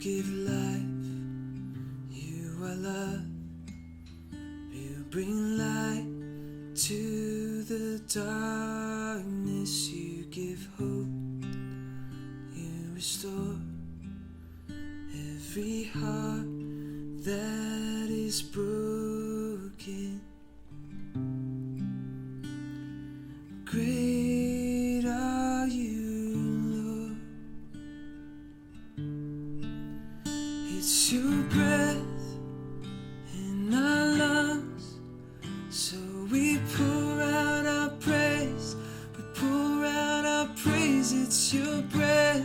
give life, you are love. You bring light to the darkness. You give hope, you restore every heart that is broken. Great are you, Lord. It's your breath in our lungs, so we pour out our praise. We pour out our praise. It's your breath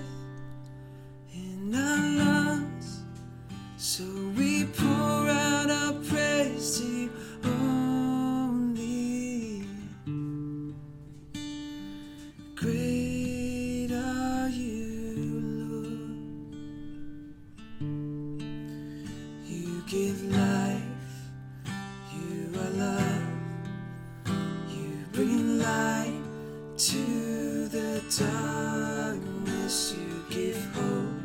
in our lungs, so we pour out our praise to you only. Great are you, Lord. You give life, you are love. You bring light to the darkness. You give hope,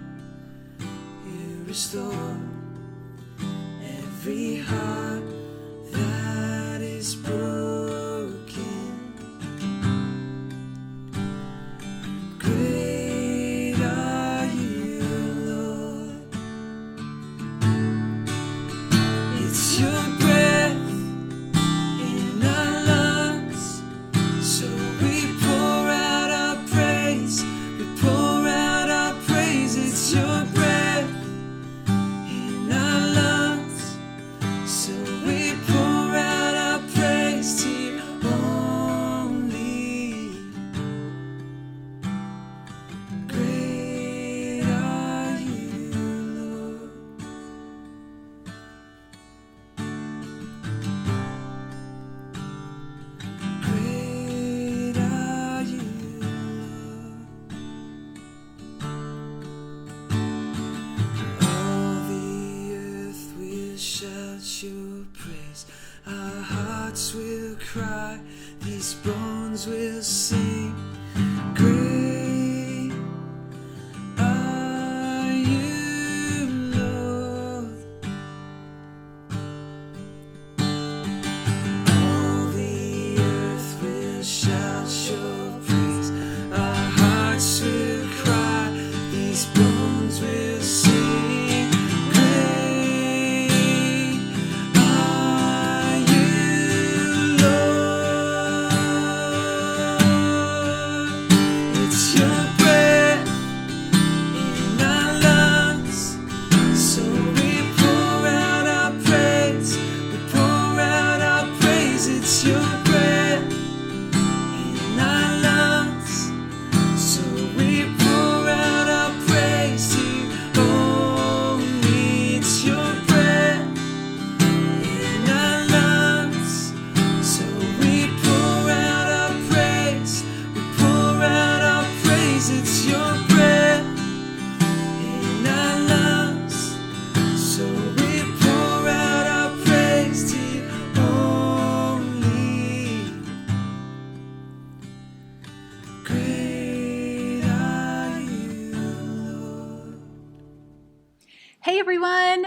you restore every heart that is broken. Great are you, Lord. It's your breath in our lungs, so we pour out our praise. We pour out our praise. It's your breath in our lungs, so we pour out our praise to you only. Great are you, Lord. Great are you, Lord. All the earth will shout your praise. Our hearts will cry, these bones will sing. Great are you, Lord. All the earth will shout your praise. Our hearts will cry, these bones will sing. Great are you, Lord. It's your breath in our lungs, so we pour out our praise. We pour out our praise. It's your breath in our lungs, so we pour out our praise to you only. It's your breath in our lungs, so we pour out our praise. We pour out our praise. It's your breath in our lungs, so we pour out our praise to you only. Great are you, Lord. Hey everyone!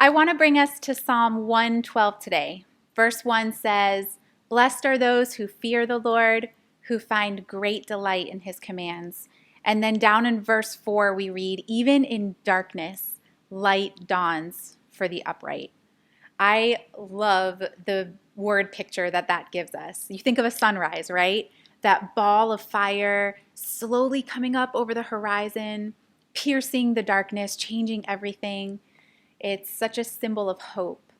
I want to bring us to Psalm 112 today. Verse 1 says, "Blessed are those who fear the Lord, who find great delight in his commands." And then down in verse 4 we read, "Even in darkness, light dawns for the upright." I love the word picture that gives us. You think of a sunrise, right? That ball of fire slowly coming up over the horizon, piercing the darkness, changing everything. It's such a symbol of hope.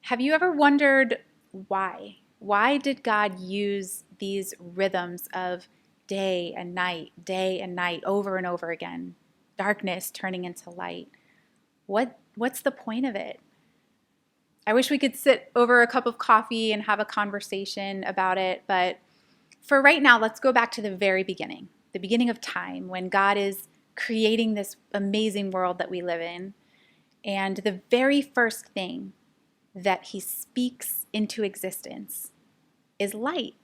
Have you ever wondered why? Why did God use these rhythms of day and night, over and over again? Darkness turning into light. What's the point of it? I wish we could sit over a cup of coffee and have a conversation about it, but for right now, let's go back to the very beginning, the beginning of time, when God is creating this amazing world that we live in. And the very first thing that he speaks into existence is light.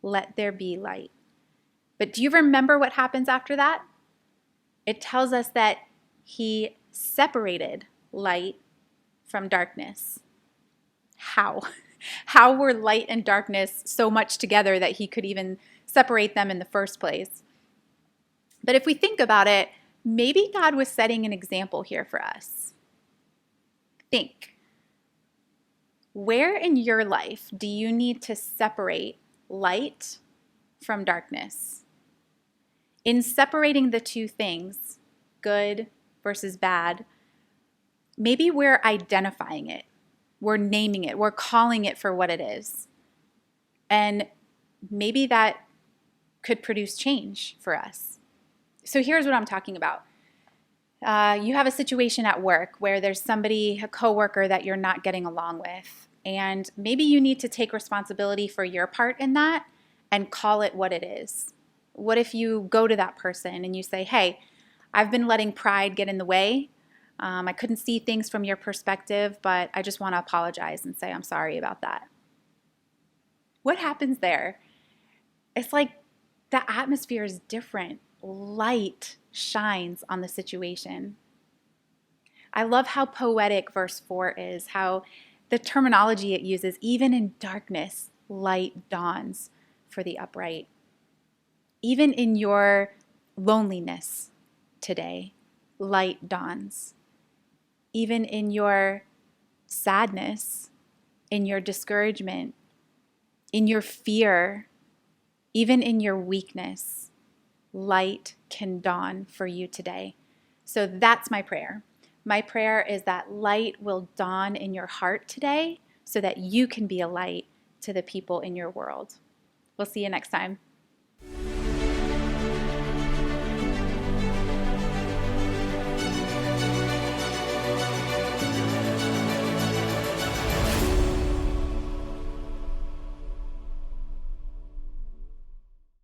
Let there be light. But do you remember what happens after that? It tells us that He separated light from darkness. How? How were light and darkness so much together that he could even separate them in the first place? But if we think about it, maybe God was setting an example here for us. Think. Where in your life do you need to separate light from darkness? In separating the two things, good versus bad, maybe we're identifying it. We're naming it. We're calling it for what it is. And maybe that could produce change for us. So here's what I'm talking about. You have a situation at work where there's somebody, a coworker that you're not getting along with. And maybe you need to take responsibility for your part in that and call it what it is. What if you go to that person and you say, hey, I've been letting pride get in the way. I couldn't see things from your perspective, but I just want to apologize and say I'm sorry about that. What happens there? It's like the atmosphere is different. Light shines on the situation. I love how poetic verse 4 is, how the terminology it uses, even in darkness, light dawns for the upright. Even in your loneliness today, light dawns. Even in your sadness, in your discouragement, in your fear, even in your weakness, light can dawn for you today. So that's my prayer. My prayer is that light will dawn in your heart today so that you can be a light to the people in your world. We'll see you next time.